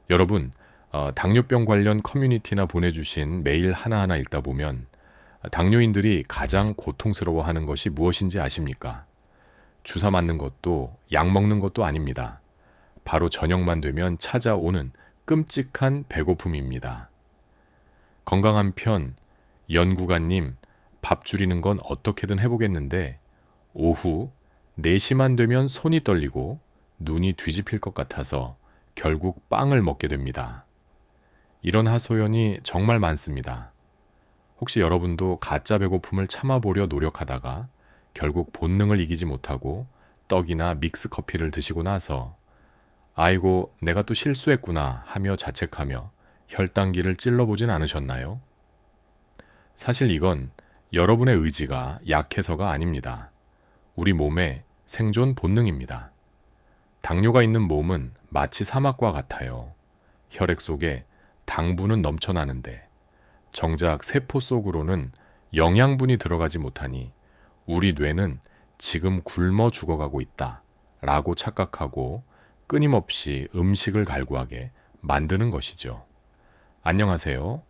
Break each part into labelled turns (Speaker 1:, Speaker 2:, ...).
Speaker 1: 여러분, 당뇨병 관련 커뮤니티나 보내주신 메일 하나하나 읽다 보면 당뇨인들이 가장 고통스러워하는 것이 무엇인지 아십니까? 주사 맞는 것도 약 먹는 것도 아닙니다. 바로 저녁만 되면 찾아오는 끔찍한 배고픔입니다. 건강한 편, 연구가님, 밥 줄이는 건 어떻게든 해보겠는데 오후 4시만 되면 손이 떨리고 눈이 뒤집힐 것 같아서 결국 빵을 먹게 됩니다. 이런 하소연이 정말 많습니다. 혹시 여러분도 가짜 배고픔을 참아보려 노력하다가 결국 본능을 이기지 못하고 떡이나 믹스 커피를 드시고 나서 아이고 내가 또 실수했구나 하며 자책하며 혈당기를 찔러보진 않으셨나요? 사실 이건 여러분의 의지가 약해서가 아닙니다. 우리 몸의 생존 본능입니다. 당뇨가 있는 몸은 마치 사막과 같아요. 혈액 속에 당분은 넘쳐나는데 정작 세포 속으로는 영양분이 들어가지 못하니 우리 뇌는 지금 굶어 죽어가고 있다 라고 착각하고 끊임없이 음식을 갈구하게 만드는 것이죠. 안녕하세요.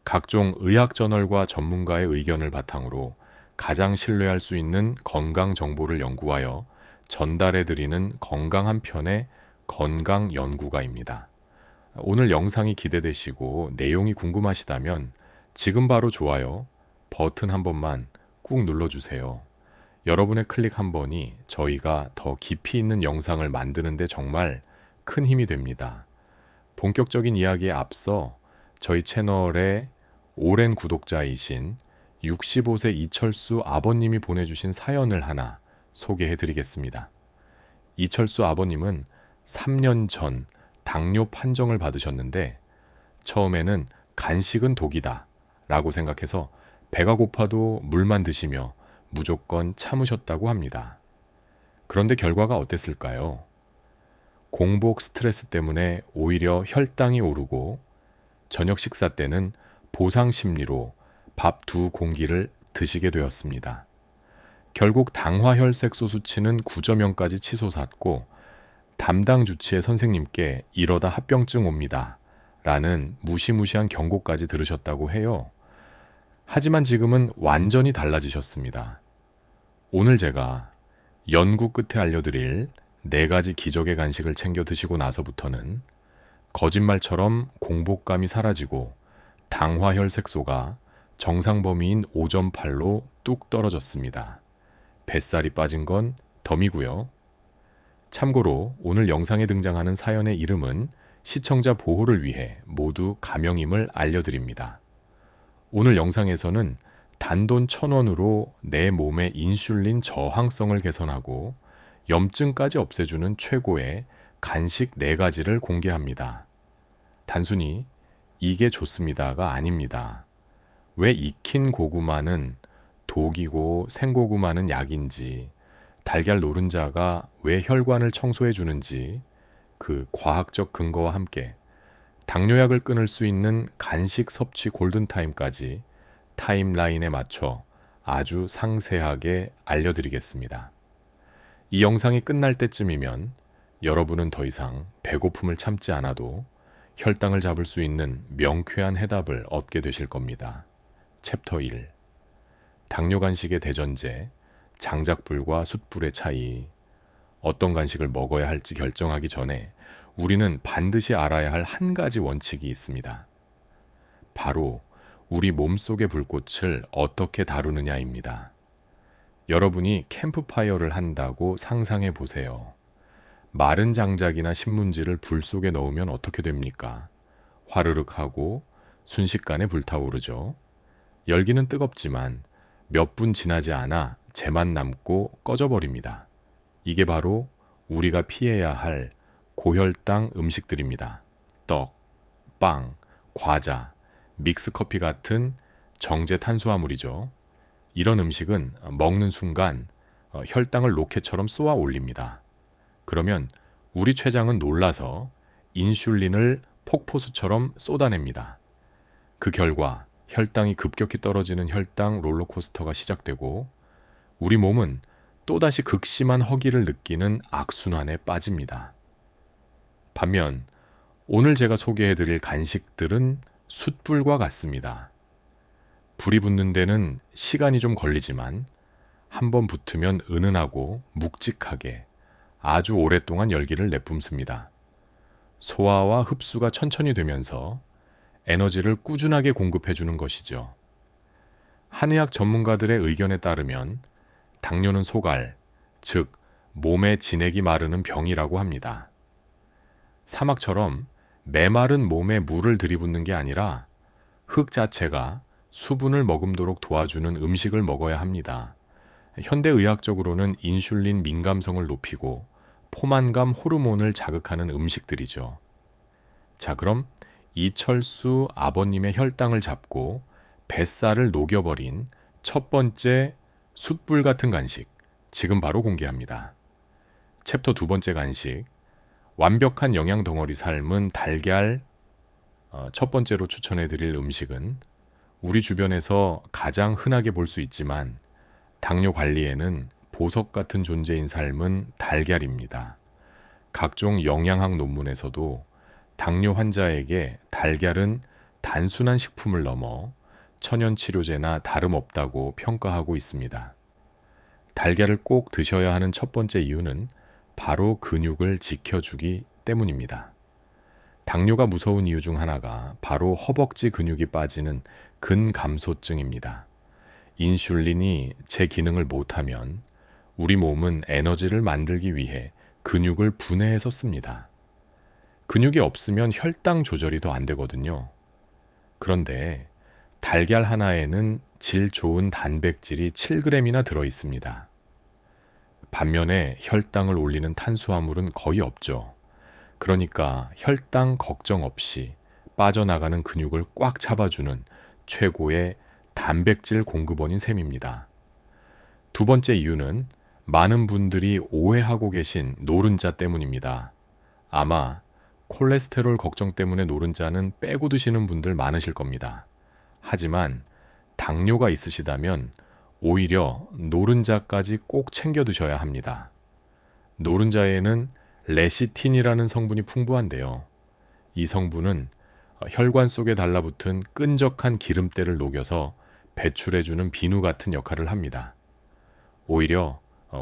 Speaker 1: 각종 의학 저널과 전문가의 의견을 바탕으로 가장 신뢰할 수 있는 건강 정보를 연구하여 전달해드리는 건강한 편의 건강 연구가입니다. 오늘 영상이 기대되시고 내용이 궁금하시다면 지금 바로 좋아요 버튼 한 번만 꾹 눌러주세요. 여러분의 클릭 한 번이 저희가 더 깊이 있는 영상을 만드는데 정말 큰 힘이 됩니다. 본격적인 이야기에 앞서 저희 채널의 오랜 구독자이신 65세 이철수 아버님이 보내주신 사연을 하나 소개해 드리겠습니다. 이철수 아버님은 3년 전 당뇨 판정을 받으셨는데 처음에는 간식은 독이다 라고 생각해서 배가 고파도 물만 드시며 무조건 참으셨다고 합니다. 그런데 결과가 어땠을까요? 공복 스트레스 때문에 오히려 혈당이 오르고 저녁 식사 때는 보상 심리로 밥 2공기를 드시게 되었습니다. 결국 당화혈색소 수치는 9.0까지 치솟았고 담당 주치의 선생님께 이러다 합병증 옵니다 라는 무시무시한 경고까지 들으셨다고 해요. 하지만 지금은 완전히 달라지셨습니다. 오늘 제가 연구 끝에 알려드릴 4가지 기적의 간식을 챙겨 드시고 나서부터는 거짓말처럼 공복감이 사라지고 당화혈색소가 정상 범위인 5.8로 뚝 떨어졌습니다. 뱃살이 빠진 건 덤이고요. 참고로 오늘 영상에 등장하는 사연의 이름은 시청자 보호를 위해 모두 가명임을 알려드립니다. 오늘 영상에서는 단돈 1,000원으로 내 몸의 인슐린 저항성을 개선하고 염증까지 없애주는 최고의 간식 4가지를 공개합니다. 단순히 이게 좋습니다가 아닙니다. 왜 익힌 고구마는 독이고 생고구마는 약인지, 달걀 노른자가 왜 혈관을 청소해 주는지 그 과학적 근거와 함께 당뇨약을 끊을 수 있는 간식 섭취 골든타임까지 타임라인에 맞춰 아주 상세하게 알려드리겠습니다. 이 영상이 끝날 때쯤이면 여러분은 더 이상 배고픔을 참지 않아도 혈당을 잡을 수 있는 명쾌한 해답을 얻게 되실 겁니다. 챕터 1. 당뇨 간식의 대전제, 장작불과 숯불의 차이. 어떤 간식을 먹어야 할지 결정하기 전에 우리는 반드시 알아야 할 한 가지 원칙이 있습니다. 바로 우리 몸속의 불꽃을 어떻게 다루느냐입니다. 여러분이 캠프파이어를 한다고 상상해 보세요. 마른 장작이나 신문지를 불 속에 넣으면 어떻게 됩니까? 화르륵 하고 순식간에 불타오르죠. 열기는 뜨겁지만 몇 분 지나지 않아 재만 남고 꺼져버립니다. 이게 바로 우리가 피해야 할 고혈당 음식들입니다. 떡, 빵, 과자, 믹스커피 같은 정제 탄수화물이죠. 이런 음식은 먹는 순간 혈당을 로켓처럼 쏘아 올립니다. 그러면 우리 췌장은 놀라서 인슐린을 폭포수처럼 쏟아냅니다. 그 결과 혈당이 급격히 떨어지는 혈당 롤러코스터가 시작되고 우리 몸은 또다시 극심한 허기를 느끼는 악순환에 빠집니다. 반면 오늘 제가 소개해드릴 간식들은 숯불과 같습니다. 불이 붙는 데는 시간이 좀 걸리지만 한번 붙으면 은은하고 묵직하게 아주 오랫동안 열기를 내뿜습니다. 소화와 흡수가 천천히 되면서 에너지를 꾸준하게 공급해주는 것이죠. 한의학 전문가들의 의견에 따르면 당뇨는 소갈, 즉 몸의 진액이 마르는 병이라고 합니다. 사막처럼 메마른 몸에 물을 들이붓는 게 아니라 흙 자체가 수분을 머금도록 도와주는 음식을 먹어야 합니다. 현대의학적으로는 인슐린 민감성을 높이고 포만감 호르몬을 자극하는 음식들이죠. 자, 그럼 이철수 아버님의 혈당을 잡고 뱃살을 녹여버린 첫 번째 숯불 같은 간식, 지금 바로 공개합니다. 챕터 두 번째 간식, 완벽한 영양 덩어리 삶은 달걀. 첫 번째로 추천해드릴 음식은 우리 주변에서 가장 흔하게 볼 수 있지만 당뇨 관리에는 보석 같은 존재인 삶은 달걀입니다. 각종 영양학 논문에서도 당뇨 환자에게 달걀은 단순한 식품을 넘어 천연치료제나 다름없다고 평가하고 있습니다. 달걀을 꼭 드셔야 하는 첫 번째 이유는 바로 근육을 지켜주기 때문입니다. 당뇨가 무서운 이유 중 하나가 바로 허벅지 근육이 빠지는 근감소증입니다. 인슐린이 제 기능을 못하면 우리 몸은 에너지를 만들기 위해 근육을 분해해서 씁니다. 근육이 없으면 혈당 조절이 더 안 되거든요. 그런데 달걀 하나에는 질 좋은 단백질이 7g이나 들어 있습니다. 반면에 혈당을 올리는 탄수화물은 거의 없죠. 그러니까 혈당 걱정 없이 빠져나가는 근육을 꽉 잡아주는 최고의 단백질 공급원인 셈입니다. 두 번째 이유는 많은 분들이 오해하고 계신 노른자 때문입니다. 아마 콜레스테롤 걱정 때문에 노른자는 빼고 드시는 분들 많으실 겁니다. 하지만 당뇨가 있으시다면 오히려 노른자까지 꼭 챙겨 드셔야 합니다. 노른자에는 레시틴이라는 성분이 풍부한데요. 이 성분은 혈관 속에 달라붙은 끈적한 기름때를 녹여서 배출해주는 비누 같은 역할을 합니다. 오히려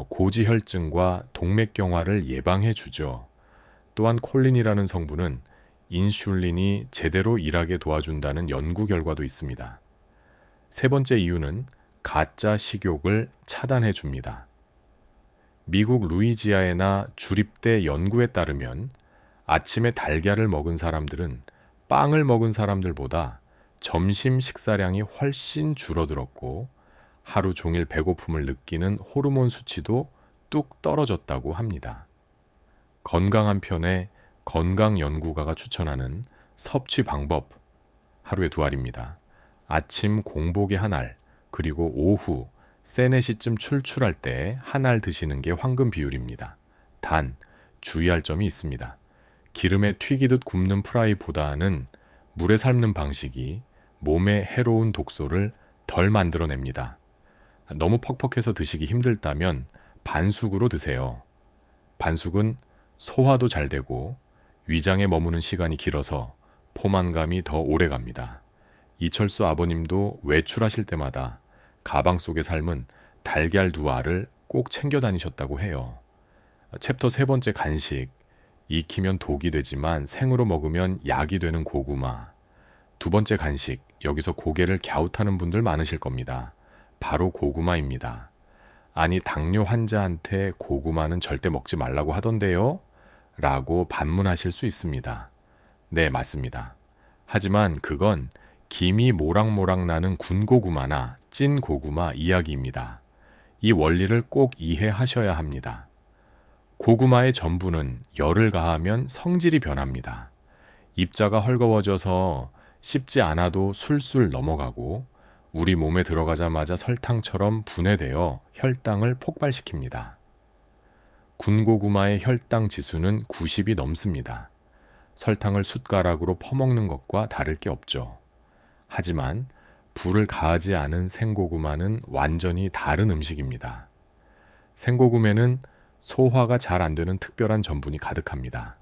Speaker 1: 고지혈증과 동맥경화를 예방해주죠. 또한 콜린이라는 성분은 인슐린이 제대로 일하게 도와준다는 연구 결과도 있습니다. 세 번째 이유는 가짜 식욕을 차단해 줍니다. 미국 루이지아나 주립대 연구에 따르면 아침에 달걀을 먹은 사람들은 빵을 먹은 사람들보다 점심 식사량이 훨씬 줄어들었고 하루 종일 배고픔을 느끼는 호르몬 수치도 뚝 떨어졌다고 합니다. 건강한 편에 건강연구가가 추천하는 섭취 방법, 하루에 2알입니다. 아침 공복에 1알, 그리고 오후 3, 4시쯤 출출할 때 1알 드시는 게 황금 비율입니다. 단, 주의할 점이 있습니다. 기름에 튀기듯 굽는 프라이보다는 물에 삶는 방식이 몸에 해로운 독소를 덜 만들어냅니다. 너무 퍽퍽해서 드시기 힘들다면 반숙으로 드세요. 반숙은 소화도 잘 되고 위장에 머무는 시간이 길어서 포만감이 더 오래 갑니다. 이철수 아버님도 외출하실 때마다 가방 속에 삶은 달걀 2알을 꼭 챙겨 다니셨다고 해요. 챕터 세 번째 간식, 익히면 독이 되지만 생으로 먹으면 약이 되는 고구마. 두 번째 간식, 여기서 고개를 갸웃하는 분들 많으실 겁니다. 바로 고구마입니다. 아니, 당뇨 환자한테 고구마는 절대 먹지 말라고 하던데요? 라고 반문하실 수 있습니다. 네, 맞습니다. 하지만 그건 김이 모락모락 나는 군고구마나 찐 고구마 이야기입니다. 이 원리를 꼭 이해하셔야 합니다. 고구마의 전분은 열을 가하면 성질이 변합니다. 입자가 헐거워져서 씹지 않아도 술술 넘어가고 우리 몸에 들어가자마자 설탕처럼 분해되어 혈당을 폭발시킵니다. 군고구마의 혈당 지수는 90이 넘습니다. 설탕을 숟가락으로 퍼먹는 것과 다를 게 없죠. 하지만 불을 가하지 않은 생고구마는 완전히 다른 음식입니다. 생고구마는 소화가 잘 안 되는 특별한 전분이 가득합니다.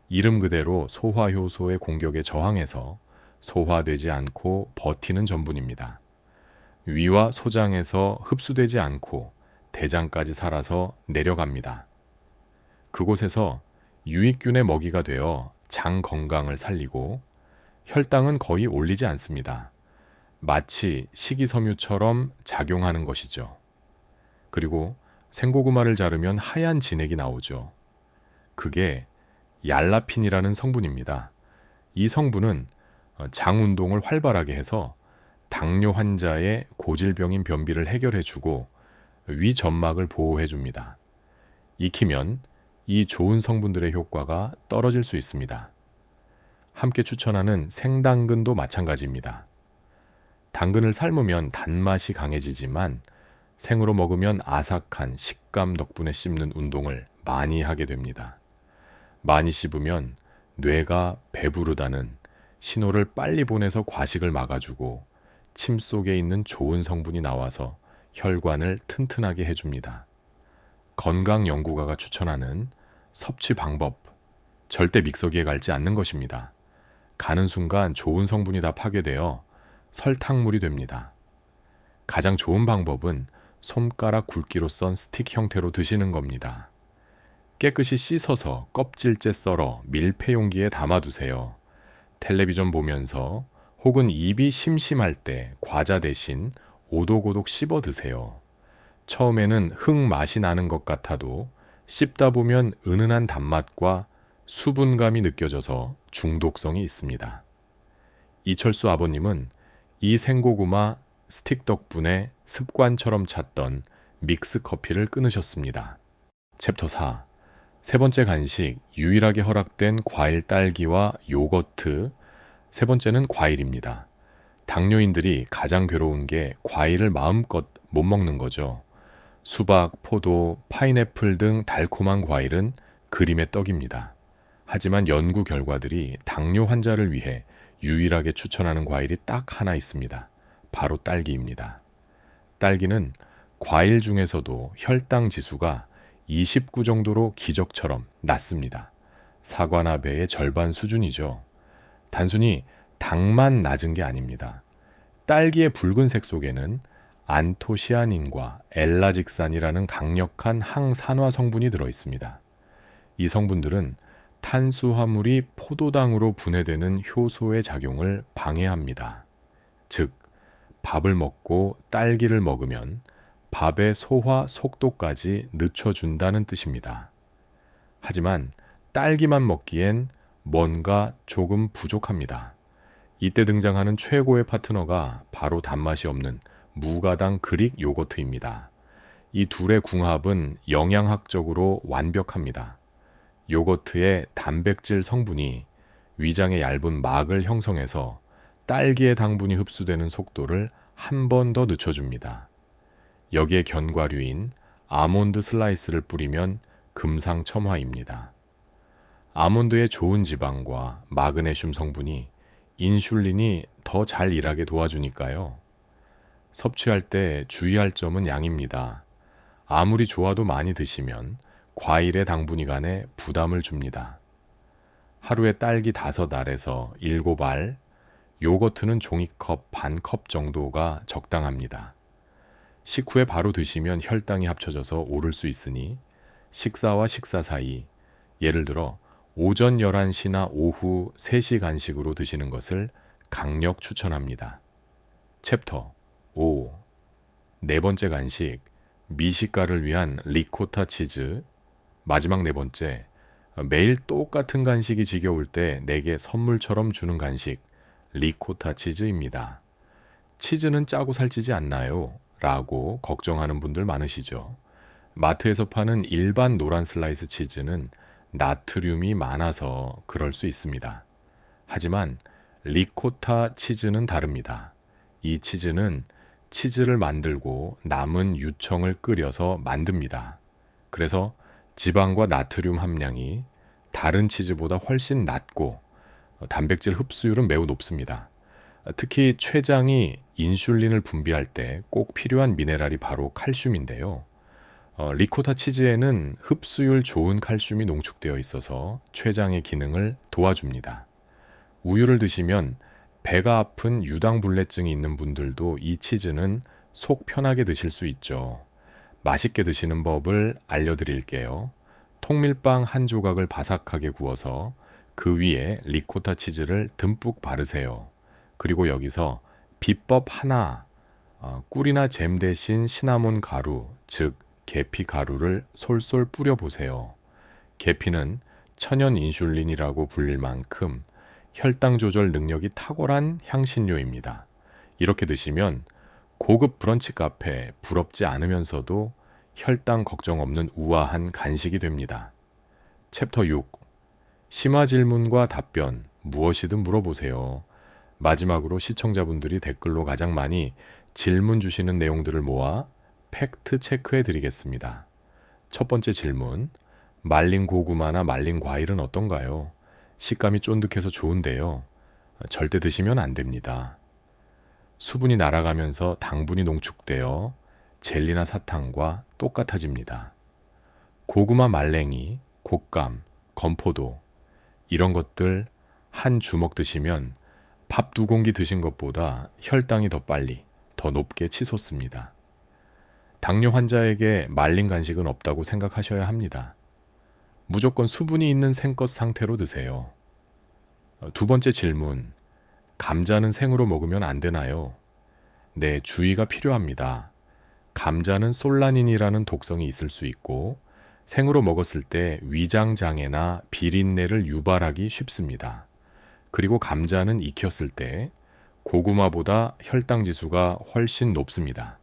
Speaker 1: 이름 그대로 소화효소의 공격에 저항해서 소화되지 않고 버티는 전분입니다. 위와 소장에서 흡수되지 않고 대장까지 살아서 내려갑니다. 그곳에서 유익균의 먹이가 되어 장 건강을 살리고 혈당은 거의 올리지 않습니다. 마치 식이섬유처럼 작용하는 것이죠. 그리고 생고구마를 자르면 하얀 진액이 나오죠. 그게 얄라핀이라는 성분입니다. 이 성분은 장 운동을 활발하게 해서 당뇨 환자의 고질병인 변비를 해결해주고 위 점막을 보호해줍니다. 익히면 이 좋은 성분들의 효과가 떨어질 수 있습니다. 함께 추천하는 생당근도 마찬가지입니다. 당근을 삶으면 단맛이 강해지지만 생으로 먹으면 아삭한 식감 덕분에 씹는 운동을 많이 하게 됩니다. 많이 씹으면 뇌가 배부르다는 신호를 빨리 보내서 과식을 막아주고 침 속에 있는 좋은 성분이 나와서 혈관을 튼튼하게 해줍니다. 건강연구가가 추천하는 섭취 방법, 절대 믹서기에 갈지 않는 것입니다. 가는 순간 좋은 성분이 다 파괴되어 설탕물이 됩니다. 가장 좋은 방법은 손가락 굵기로 썬 스틱 형태로 드시는 겁니다. 깨끗이 씻어서 껍질째 썰어 밀폐 용기에 담아두세요. 텔레비전 보면서 혹은 입이 심심할 때 과자 대신 오독오독 씹어 드세요. 처음에는 흙 맛이 나는 것 같아도 씹다 보면 은은한 단맛과 수분감이 느껴져서 중독성이 있습니다. 이철수 아버님은 이 생고구마 스틱 덕분에 습관처럼 찾던 믹스 커피를 끊으셨습니다. 챕터 4. 세 번째 간식, 유일하게 허락된 과일 딸기와 요거트. 세 번째는 과일입니다. 당뇨인들이 가장 괴로운 게 과일을 마음껏 못 먹는 거죠. 수박, 포도, 파인애플 등 달콤한 과일은 그림의 떡입니다. 하지만 연구 결과들이 당뇨 환자를 위해 유일하게 추천하는 과일이 딱 하나 있습니다. 바로 딸기입니다. 딸기는 과일 중에서도 혈당 지수가 29 정도로 기적처럼 낮습니다. 사과나 배의 절반 수준이죠. 단순히 당만 낮은 게 아닙니다. 딸기의 붉은색 속에는 안토시아닌과 엘라직산이라는 강력한 항산화 성분이 들어 있습니다. 이 성분들은 탄수화물이 포도당으로 분해되는 효소의 작용을 방해합니다. 즉, 밥을 먹고 딸기를 먹으면 밥의 소화 속도까지 늦춰준다는 뜻입니다. 하지만 딸기만 먹기엔 뭔가 조금 부족합니다. 이때 등장하는 최고의 파트너가 바로 단맛이 없는 무가당 그릭 요거트입니다. 이 둘의 궁합은 영양학적으로 완벽합니다. 요거트의 단백질 성분이 위장의 얇은 막을 형성해서 딸기의 당분이 흡수되는 속도를 한 번 더 늦춰줍니다. 여기에 견과류인 아몬드 슬라이스를 뿌리면 금상첨화입니다. 아몬드의 좋은 지방과 마그네슘 성분이 인슐린이 더 잘 일하게 도와주니까요. 섭취할 때 주의할 점은 양입니다. 아무리 좋아도 많이 드시면 과일의 당분이 간에 부담을 줍니다. 하루에 딸기 5알에서 7알, 요거트는 종이컵 반컵 정도가 적당합니다. 식후에 바로 드시면 혈당이 합쳐져서 오를 수 있으니 식사와 식사 사이, 예를 들어 오전 11시나 오후 3시 간식으로 드시는 것을 강력 추천합니다. 챕터 5. 네 번째 간식, 미식가를 위한 리코타 치즈. 마지막 네 번째, 매일 똑같은 간식이 지겨울 때 내게 선물처럼 주는 간식, 리코타 치즈입니다. 치즈는 짜고 살찌지 않나요? 라고 걱정하는 분들 많으시죠. 마트에서 파는 일반 노란 슬라이스 치즈는 나트륨이 많아서 그럴 수 있습니다. 하지만 리코타 치즈는 다릅니다. 이 치즈는 치즈를 만들고 남은 유청을 끓여서 만듭니다. 그래서 지방과 나트륨 함량이 다른 치즈보다 훨씬 낮고 단백질 흡수율은 매우 높습니다. 특히 췌장이 인슐린을 분비할 때 꼭 필요한 미네랄이 바로 칼슘인데요. 리코타 치즈에는 흡수율 좋은 칼슘이 농축되어 있어서 췌장의 기능을 도와줍니다. 우유를 드시면 배가 아픈 유당불내증이 있는 분들도 이 치즈는 속 편하게 드실 수 있죠. 맛있게 드시는 법을 알려드릴게요. 통밀빵 한 조각을 바삭하게 구워서 그 위에 리코타 치즈를 듬뿍 바르세요. 그리고 여기서 비법 하나, 꿀이나 잼 대신 시나몬 가루, 즉 계피 가루를 솔솔 뿌려보세요. 계피는 천연 인슐린이라고 불릴 만큼 혈당 조절 능력이 탁월한 향신료입니다. 이렇게 드시면 고급 브런치 카페 부럽지 않으면서도 혈당 걱정 없는 우아한 간식이 됩니다. 챕터 6. 심화 질문과 답변 무엇이든 물어보세요. 마지막으로 시청자분들이 댓글로 가장 많이 질문 주시는 내용들을 모아 팩트 체크해 드리겠습니다. 첫 번째 질문. 말린 고구마나 말린 과일은 어떤가요? 식감이 쫀득해서 좋은데요. 절대 드시면 안 됩니다. 수분이 날아가면서 당분이 농축되어 젤리나 사탕과 똑같아집니다. 고구마 말랭이, 곶감, 건포도 이런 것들 한 주먹 드시면 밥 2공기 드신 것보다 혈당이 더 빨리, 더 높게 치솟습니다. 당뇨 환자에게 말린 간식은 없다고 생각하셔야 합니다. 무조건 수분이 있는 생것 상태로 드세요. 두 번째 질문. 감자는 생으로 먹으면 안 되나요? 네, 주의가 필요합니다. 감자는 솔라닌이라는 독성이 있을 수 있고 생으로 먹었을 때 위장장애나 비린내를 유발하기 쉽습니다. 그리고 감자는 익혔을 때 고구마보다 혈당 지수가 훨씬 높습니다.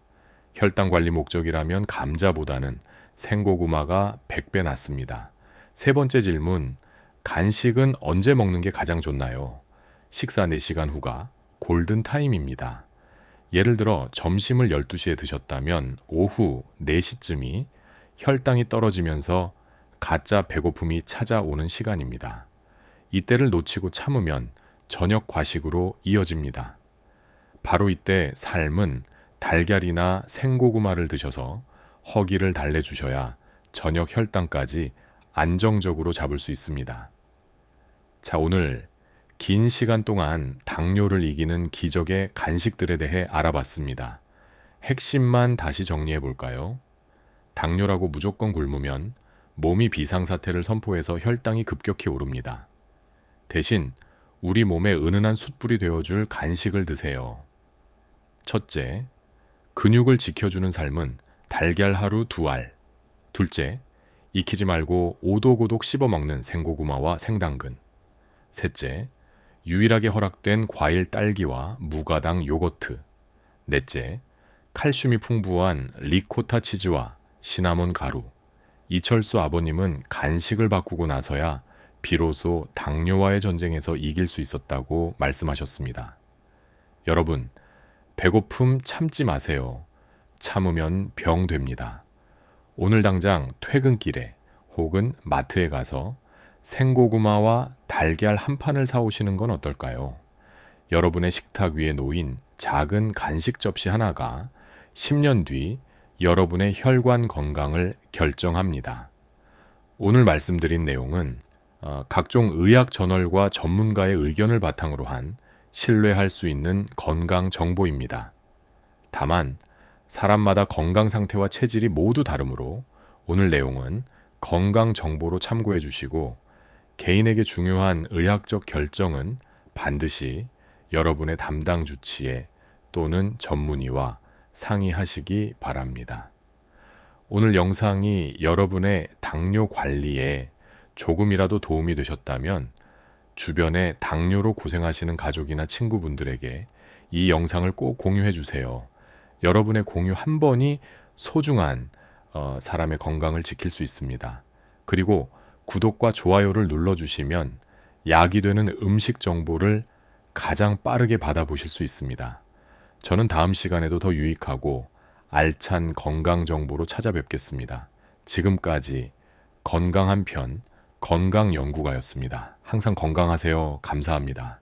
Speaker 1: 혈당 관리 목적이라면 감자보다는 생고구마가 100배 낫습니다. 세 번째 질문, 간식은 언제 먹는 게 가장 좋나요? 식사 4시간 후가 골든타임입니다. 예를 들어 점심을 12시에 드셨다면 오후 4시쯤이 혈당이 떨어지면서 가짜 배고픔이 찾아오는 시간입니다. 이때를 놓치고 참으면 저녁 과식으로 이어집니다. 바로 이때 삶은 달걀이나 생고구마를 드셔서 허기를 달래주셔야 저녁 혈당까지 안정적으로 잡을 수 있습니다. 자, 오늘 긴 시간 동안 당뇨를 이기는 기적의 간식들에 대해 알아봤습니다. 핵심만 다시 정리해 볼까요? 당뇨라고 무조건 굶으면 몸이 비상사태를 선포해서 혈당이 급격히 오릅니다. 대신 우리 몸에 은은한 숯불이 되어줄 간식을 드세요. 첫째, 근육을 지켜주는 삶은 달걀 하루 2알. 둘째, 익히지 말고 오독오독 씹어먹는 생고구마와 생당근. 셋째, 유일하게 허락된 과일 딸기와 무가당 요거트. 넷째, 칼슘이 풍부한 리코타 치즈와 시나몬 가루. 이철수 아버님은 간식을 바꾸고 나서야 비로소 당뇨와의 전쟁에서 이길 수 있었다고 말씀하셨습니다. 여러분, 배고픔 참지 마세요. 참으면 병 됩니다. 오늘 당장 퇴근길에 혹은 마트에 가서 생고구마와 달걀 한 판을 사오시는 건 어떨까요? 여러분의 식탁 위에 놓인 작은 간식 접시 하나가 10년 뒤 여러분의 혈관 건강을 결정합니다. 오늘 말씀드린 내용은 각종 의학 저널과 전문가의 의견을 바탕으로 한 신뢰할 수 있는 건강 정보입니다. 다만 사람마다 건강 상태와 체질이 모두 다르므로 오늘 내용은 건강 정보로 참고해 주시고 개인에게 중요한 의학적 결정은 반드시 여러분의 담당 주치의 또는 전문의와 상의하시기 바랍니다. 오늘 영상이 여러분의 당뇨 관리에 조금이라도 도움이 되셨다면 주변에 당뇨로 고생하시는 가족이나 친구분들에게 이 영상을 꼭 공유해 주세요. 여러분의 공유 한 번이 소중한 사람의 건강을 지킬 수 있습니다. 그리고 구독과 좋아요를 눌러주시면 약이 되는 음식 정보를 가장 빠르게 받아보실 수 있습니다. 저는 다음 시간에도 더 유익하고 알찬 건강 정보로 찾아뵙겠습니다. 지금까지 건강한 편 건강연구가였습니다. 항상 건강하세요. 감사합니다.